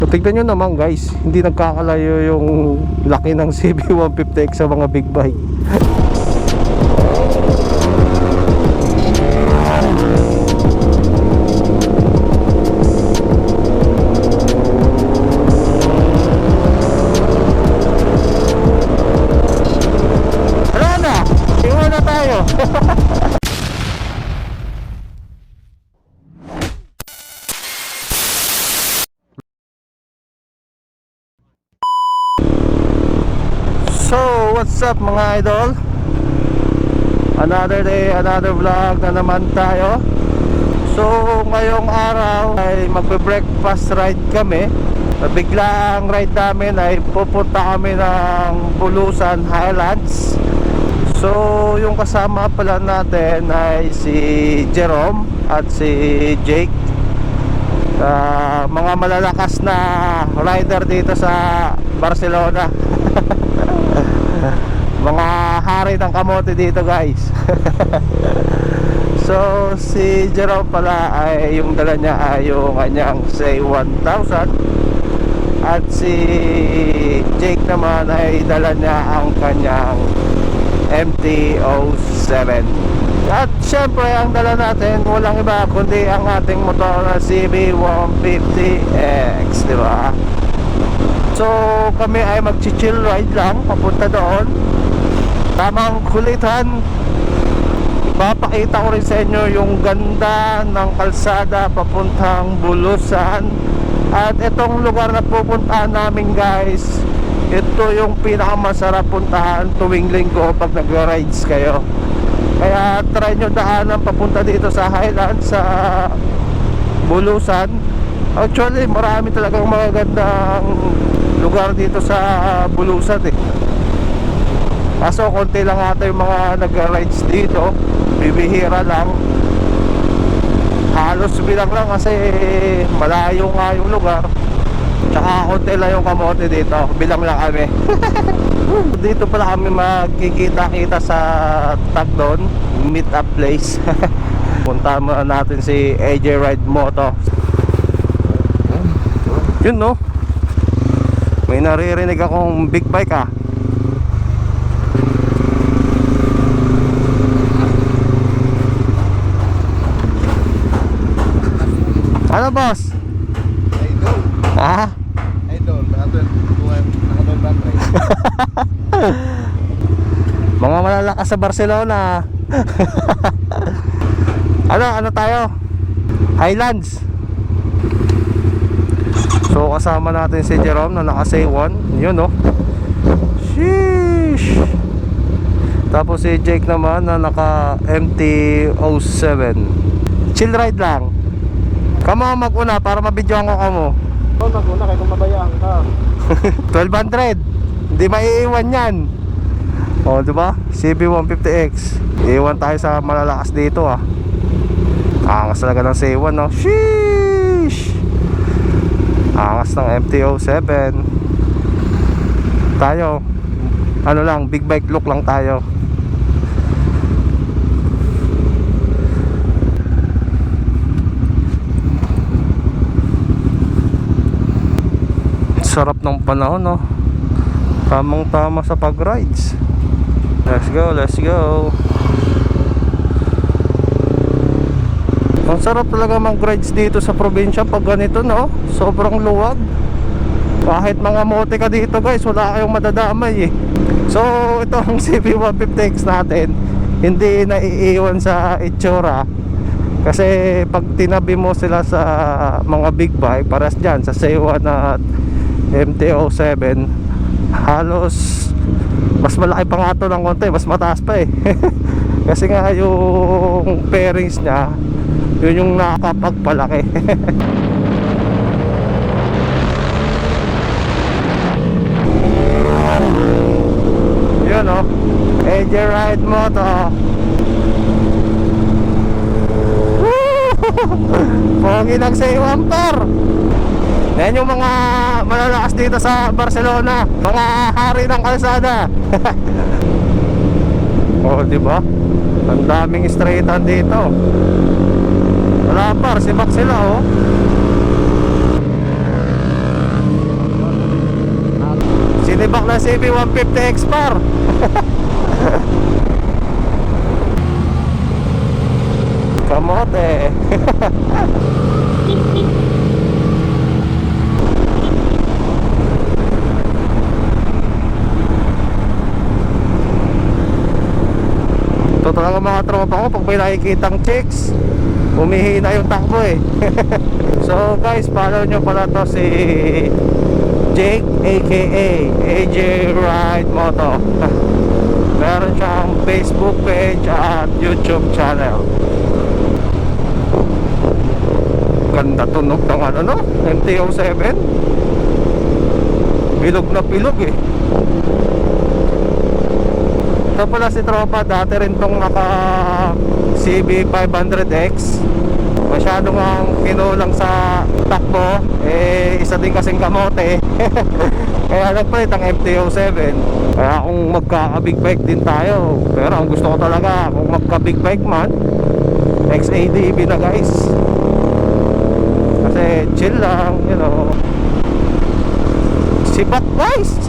So tignan nyo naman guys, hindi nagkakalayo yung laki ng CB150X sa mga big bike. Wala na, iwan na tayo. So, what's up mga idol? Another day, another vlog na naman tayo. So, ngayong araw ay magbe-breakfast ride kami. Biglang ride namin ay pupunta kami ng Bulusan Highlands. So, yung kasama pala natin ay si Jerome at si Jake. Mga malalakas na rider dito sa Barcelona. Mga hari ng kamote dito guys. So si Jerome pala ay yung dala niya ay yung kanyang say 1000. At si Jake naman ay dala niya ang kanyang MT-07. At syempre ang dala natin walang iba kundi ang ating motor na CB150X, diba? So kami ay mag-chill ride lang papunta doon. Tamang kulitan. Papakita ko rin sa inyo yung ganda ng kalsada papuntang Bulusan. At itong lugar na pupuntahan namin guys, ito yung pinakamasarap puntahan tuwing linggo pag nag-rides kayo. Kaya try nyo daanan papunta dito sa Highlands, sa Bulusan. Actually marami talagang magagandang lugar dito sa Bulusan eh. Kaso konti lang ata yung mga nag-rides dito, bibihira lang. Halos bilang lang kasi malayo nga yung lugar. Tsaka konti lang yung kamote dito, bilang lang kami. Dito pala kami magkikita-kita sa Tagdon meet up place. Punta muna natin si AJ Ride Moto. Yun no, may naririnig akong big bike ah. Ano boss? Idol. Ha? Idol. Nakadol ride. Mga malalakas sa Barcelona. Ano tayo? Highlands. So kasama natin si Jerome na naka C1. Yun no. Sheesh. Tapos si Jake naman na naka MT-07. Chill ride lang. Kamo mag-una para mabidyoan ko kamo. Oh, mag-una kayo kung mabayaan ka. 1200. Hindi maiiwan yan. O, diba? CB150X. Iiwan tayo sa malalakas dito ah. Angas talaga ng C1 no. Sheesh. Angas ng MT-07. Tayo ano lang, big bike look lang tayo. Sarap ng panahon no. Tamang tama sa pag-rides. Let's go, let's go. Ang sarap talaga mag-rides dito sa probinsya pag ganito no. Sobrang luwag. Kahit mga mote ka dito guys, wala kayong madadamay eh. So itong CB150X natin, hindi naiiwan sa itsura. Kasi pag tinabi mo sila sa mga big bike, paras dyan sa C1 at MT-07, halos mas malaki pa nga ito ng konti, mas mataas pa eh. Kasi nga yung pairings nya, yun yung nakakapagpalaki. Yun o, AJ Ride Moto. Pogi lang sa iwan par. Yan yung mga malalakas dito sa Barcelona, mga hari ng kalsada. Oh, di ba? Ang daming straightan dito. Wala par, sibak sila oh. bakla CB150 Expar. Kamote. Ito talaga mga tropa ko, pag may nakikitang chicks, humihina yung takbo eh. So guys, follow nyo pala to si Jake aka AJ Ride Moto. Meron siyang Facebook page at YouTube channel. Ganda tunog ng ano no? MT-07. Bilog na bilog eh. Ito pala si tropa, dati rin tong naka CB500X. Masyadong ang kinulang sa takbo, eh isa din kasing kamote. Kaya nagpalit ang MT-07. Kaya kung magka-big bike din tayo, pero ang gusto ko talaga kung magka-big bike man, XADV na guys. Kasi chill lang, you know. Sibat guys.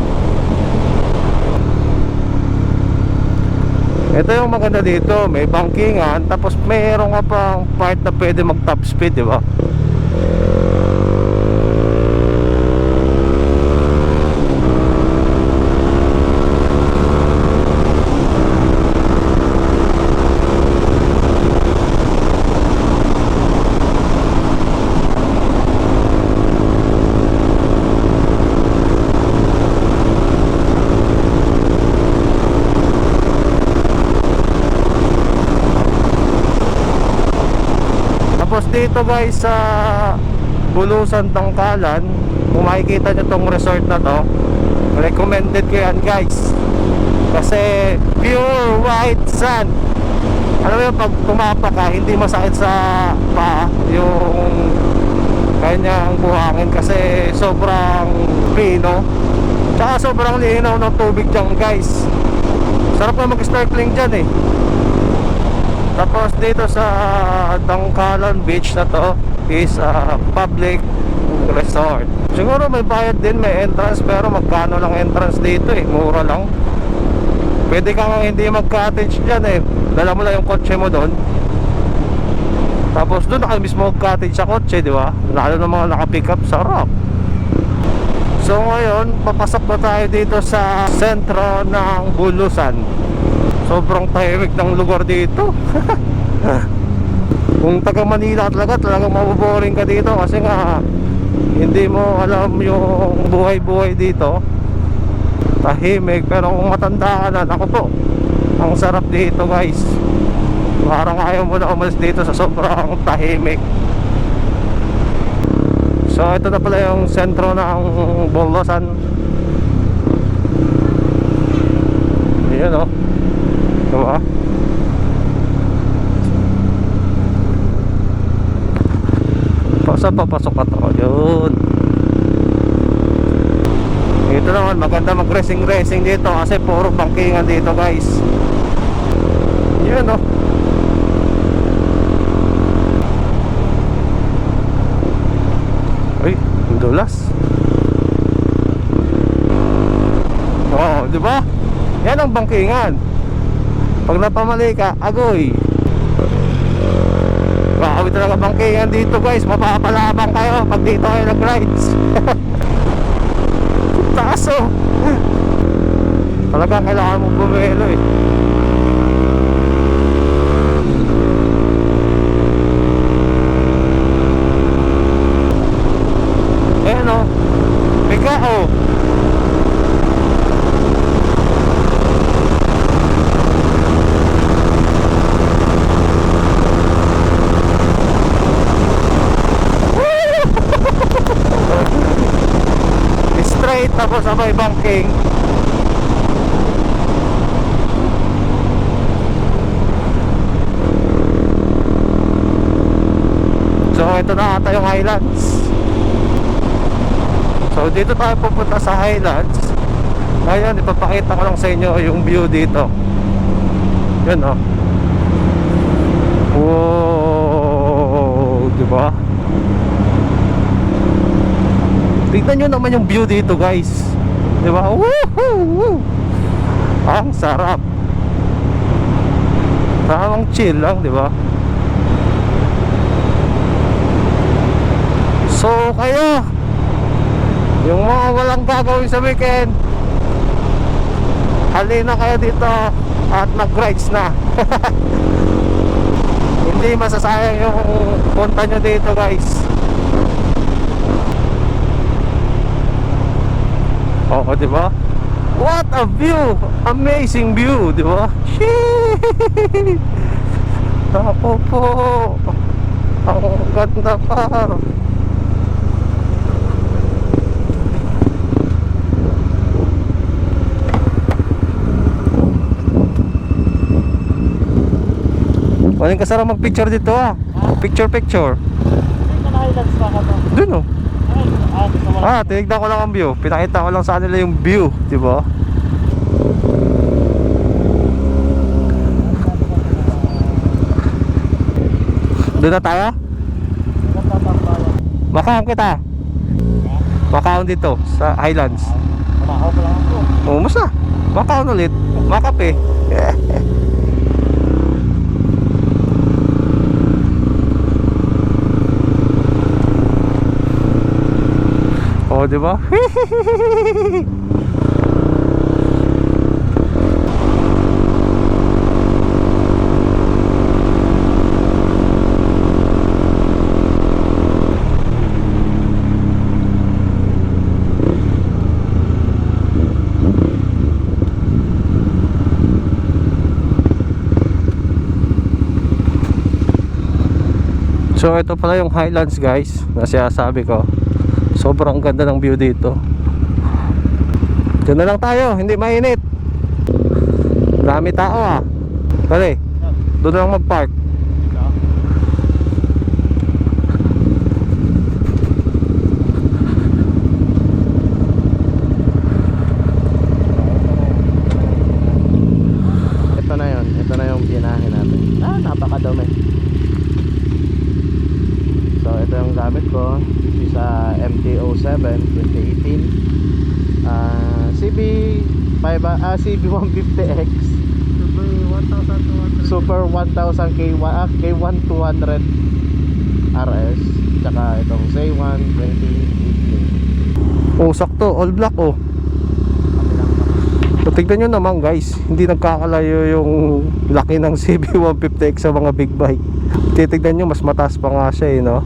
Ito yung maganda dito, may bangkingan, tapos mayroon ka pang part na pwede mag top speed, di ba? Tapos dito guys sa Bulusan, Tangkalan, kung makikita nyo tong resort na to, recommended ko yan guys. Kasi pure white sand. Alam mo yun, pag tumapa ka, hindi masakit sa paa yung kanyang buhangin kasi sobrang pino. Tsaka sobrang linaw ng tubig dyan guys. Sarap na mag-snorkeling dyan eh. Tapos dito sa Tangkalan Beach na to is public resort. Siguro may bayad din, may entrance, pero magkano lang entrance dito eh, mura lang. Pwede kang hindi mag-cottage dyan eh, dala mo lang yung kotse mo doon. Tapos doon ka mismo mag-cottage sa kotse, di ba? Lalo na mga naka-pick up, sarap. So ngayon, papasok na tayo dito sa sentro ng Bulusan. Sobrang tahimik ng lugar dito. Kung taga Manila talagang maboboring ka dito kasi nga hindi mo alam yung buhay-buhay dito. Tahimik, pero kung matanda ka na, ako po, ang sarap dito guys. Parang ayaw mo na umalis dito sa sobrang tahimik. So ito na pala yung sentro ng Bulusan. Ayan o, diba? Papasok ka to. Yun. Ito naman, maganda mag racing dito kasi puro bangkingan dito guys. Yun o. Ay, ang dulas. Oh, di ba? Yan ang bangkingan. Pag napamali ka, agoy. Bakawit talaga bangkingan dito guys. Mapapalabang kayo pag dito kayo nag-rides. Taas oh. Talagang kailangan mong bumelo eh. Ayan o, biga o. Straight tapos sabay banking. So ito na ata yung Highlands. So dito tayo pupunta sa Highlands. Ngayon ipapakita ko lang sa inyo yung view dito. Yun oh. Wow, diba? Tignan nyo naman yung view dito guys. di ba? Woohoo! Ang sarap. Tamang chill lang, di ba? So kayo, yung mga walang gagawin sa weekend, halina kayo dito at mag-rides na. Hindi masasayang yung punta nyo dito, guys. Oo, di ba? What a view! Amazing view, di ba? Sheesh! Ako po, ang ganda pa. Walang kasarang mag-picture dito ah. Picture. Highlights pa ka to. Dun oh. Gusto mo lang. Tinignan ko lang ang view. Pinakita ko lang sa kanila yung view, di ba? Doon na tayo? Makaon kita. Makaon dito sa Highlands. Kumakaw pa lang ako. Musta? Makaon ulit. Makape. Oh, di ba? So ito pala yung Highlands, guys, na sinasabi ko. Sobrang ganda ng view dito. Diyan na lang tayo, hindi mainit. Dami tao ah. Dali, doon na lang mag-park. Ito na yun. Ito na yung binahin natin. Napakadumi. So ito yung gamit ko. Sa MT-07 2018 CB150X Super 1000 K1200 RS, tsaka itong Say1 2018. Oh, sakto, all black oh. So, tignan nyo naman, guys, hindi nagkakalayo yung laki ng CB150X sa mga big bike. Titignan nyo, mas mataas pa nga siya no.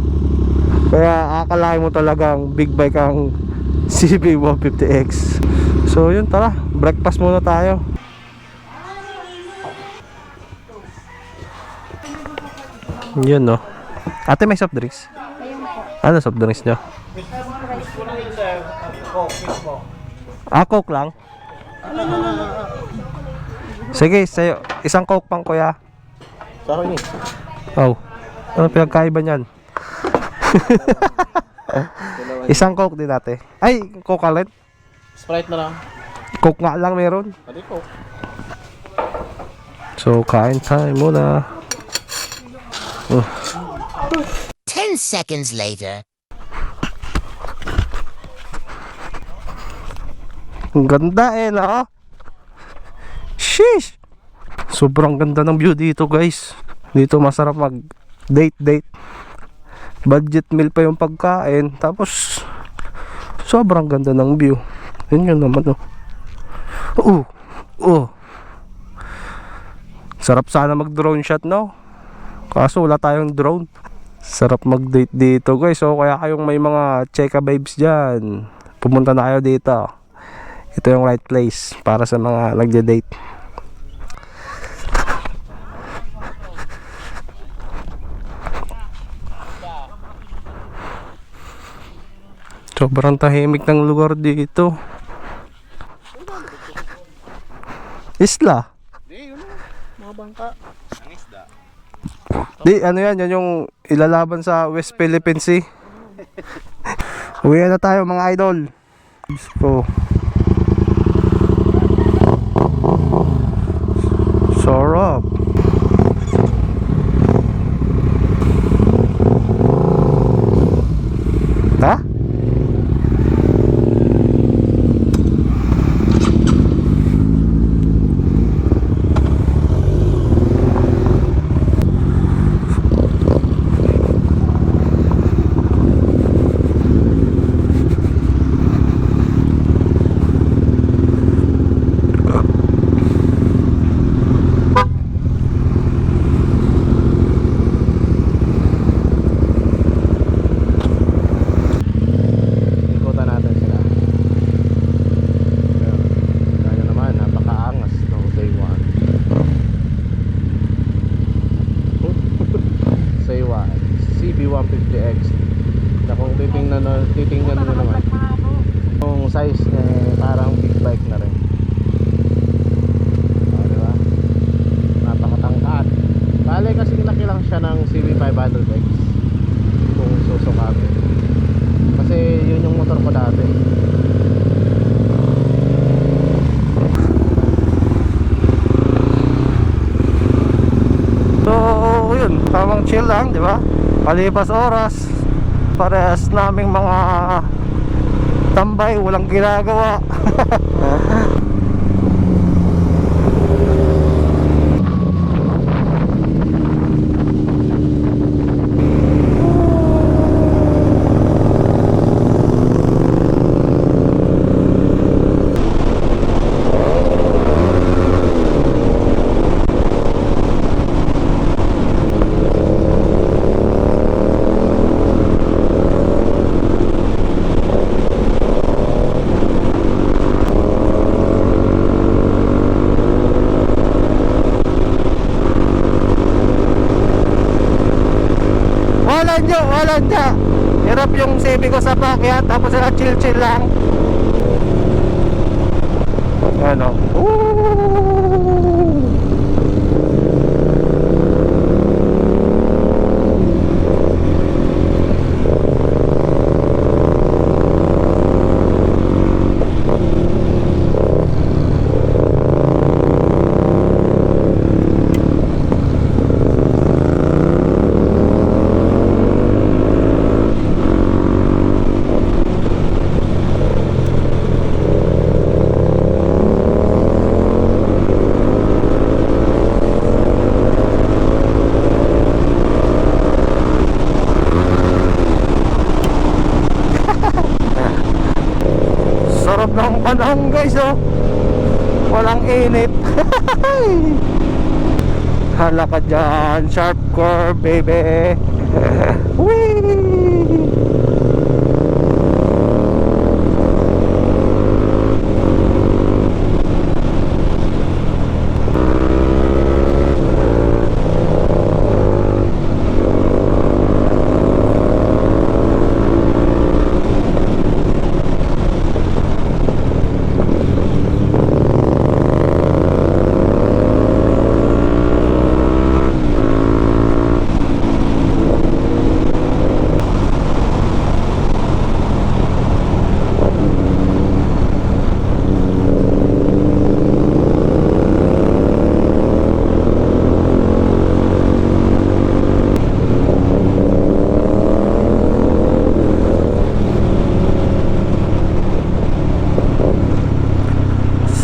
Kaya akalain mo talagang big bike ang CB150X. So yun, tara, breakfast muna tayo. Yun no. Ate, may soft drinks? Ano soft drinks nyo? Coke lang? Sige, sa'yo, isang Coke pang kuya. Sa akin Oh, ano pinagkaiba niyan? Isang Coke din natin. Ay, Coke ulit. Sprite na lang. Coke nga lang meron. Pwede ko. So, kain tayo muna. 10 seconds later. Ang ganda no? Sheesh! Sobrang ganda ng view dito, guys. Dito masarap mag date. Budget meal pa yung pagkain. Tapos sobrang ganda ng view. Yun yun naman sarap sana mag drone shot no. Kaso wala tayong drone. Sarap mag date dito, guys. So kaya kayong may mga cheka babes dyan, pumunta na kayo dito. Ito yung right place para sa mga nagde-date. Sobrang tahimik ng lugar dito. Isla? Di, yun na. Mga bangka. Ang isda. Di, ano yan? Yan yung ilalaban sa West Philippine Sea. Uwi na tayo mga idol. So, sarap. Ha? size niya parang big bike na rin. Diba? Napakatangkad. Bale kasi laki lang siya ng CB500X kung susukatin. Kasi yun yung motor ko dati. So yun, tamang chill lang, di ba? Palipas oras, parehas naming mga tambay, walang ginagawa. Walang dya. Hirap yung CB ko sa pakyat, tapos sila chill lang. Ano? Sarap ng panahon guys, oh. Walang init. Hala ka dyan, sharp curve baby. Whee!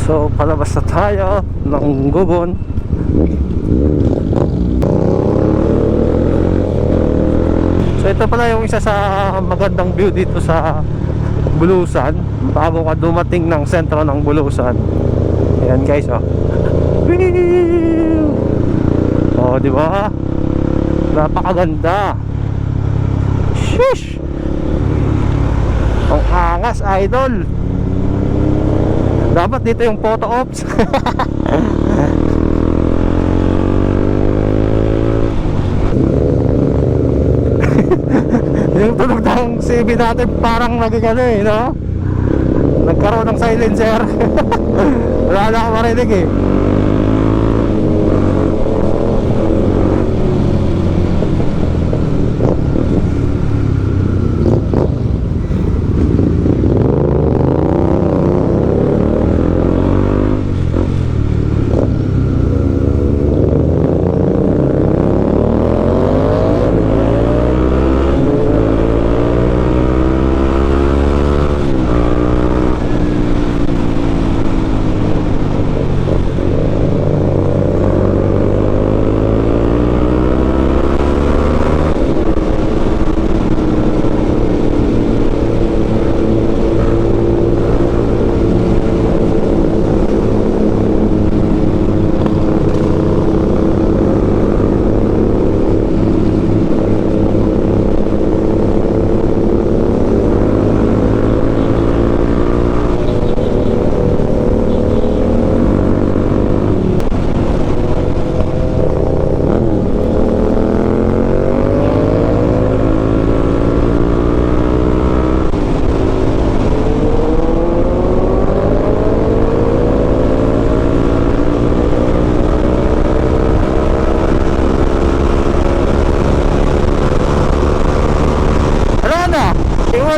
So palabas na tayo ng Gugon. So ito pala yung isa sa magandang view dito sa Bulusan bago ka dumating ng sentro ng Bulusan. Ayan guys, oh. Oh, di ba? Napakaganda. Sheesh. Ang angas, idol. Dapat dito yung photo ops. Yung tunog ng CB natin parang naging ano eh, no? Nagkaroon ng silencer. Wala na akong marinig eh.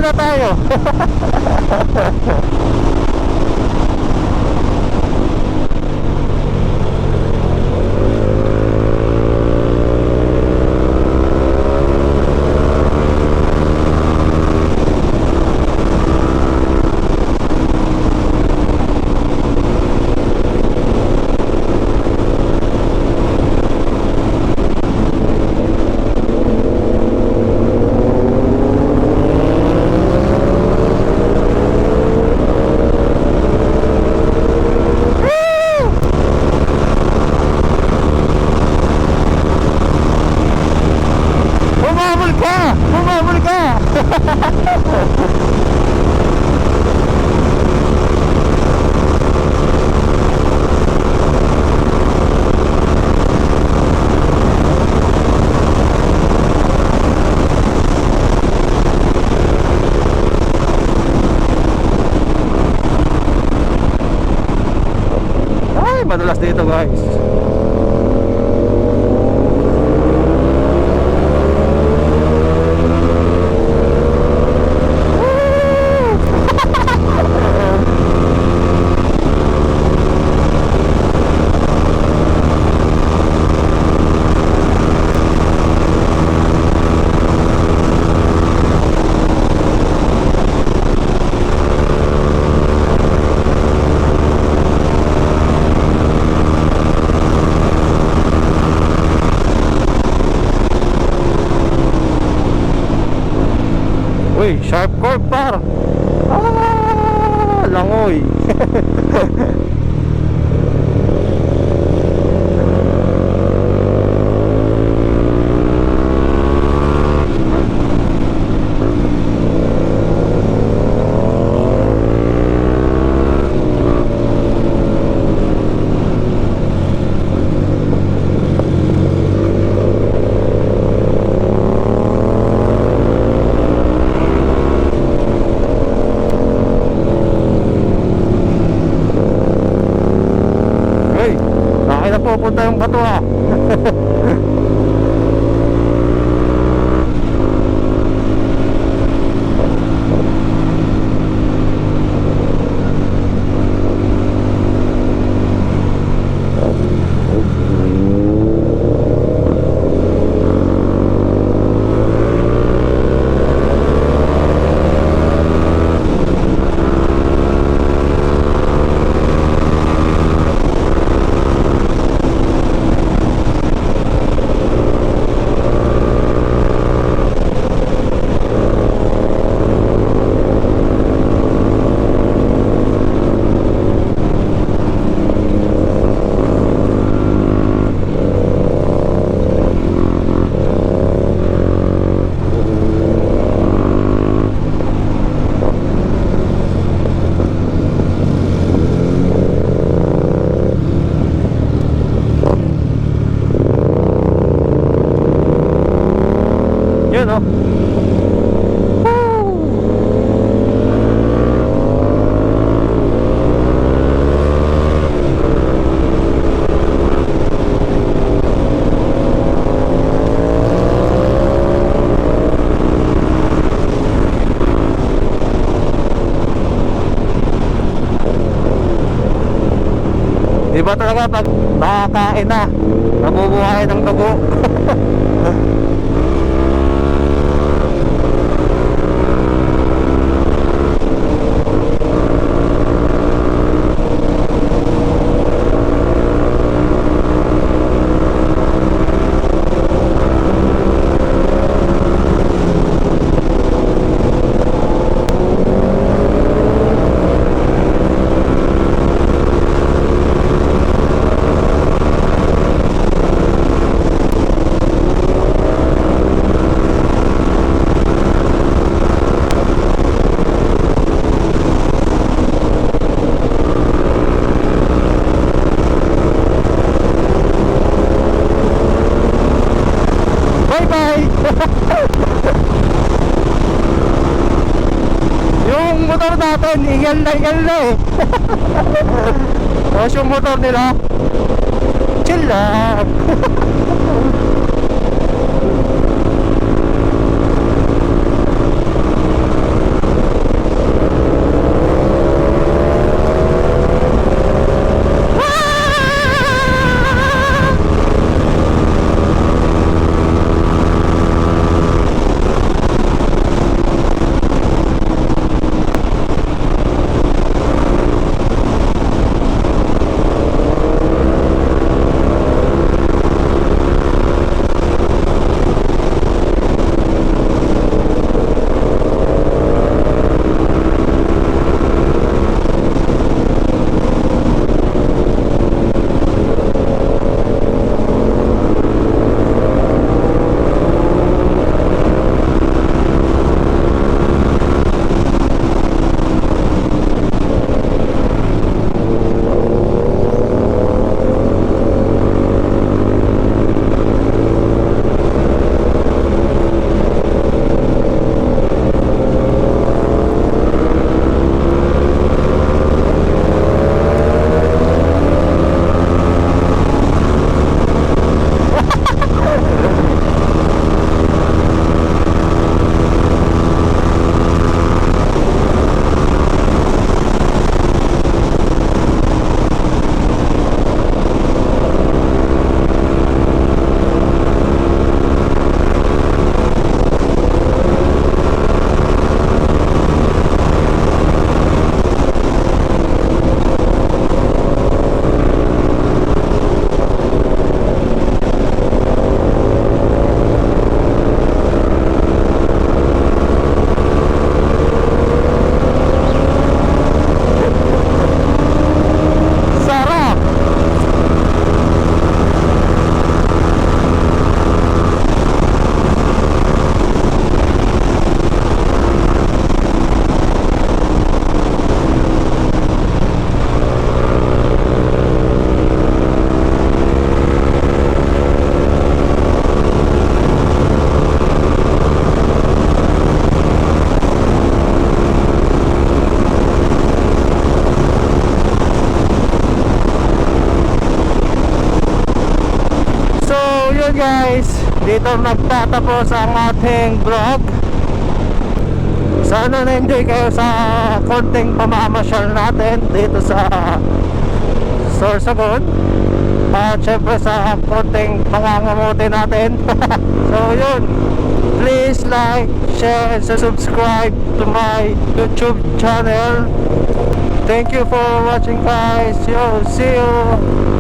muna tayo. Humabol ka! Humabol ka! Ay, madalas dito guys. Uy, sharp cork par. Ah, langoy. Pupunta yung bato ha. Yun o. Iba talaga pag nakakain na, nabubuhay ng dugo. Yung motor natin, ingal na eh. Tapos yung motor nila, chill lang. dito nagtatapos ang ating vlog. Sana na-enjoy kayo sa konting pamamasyal natin dito sa Sorsogon. At syempre sa konting pangangamuti natin. So yun, please like, share, and subscribe to my YouTube channel. Thank you for watching guys. Yo, see you.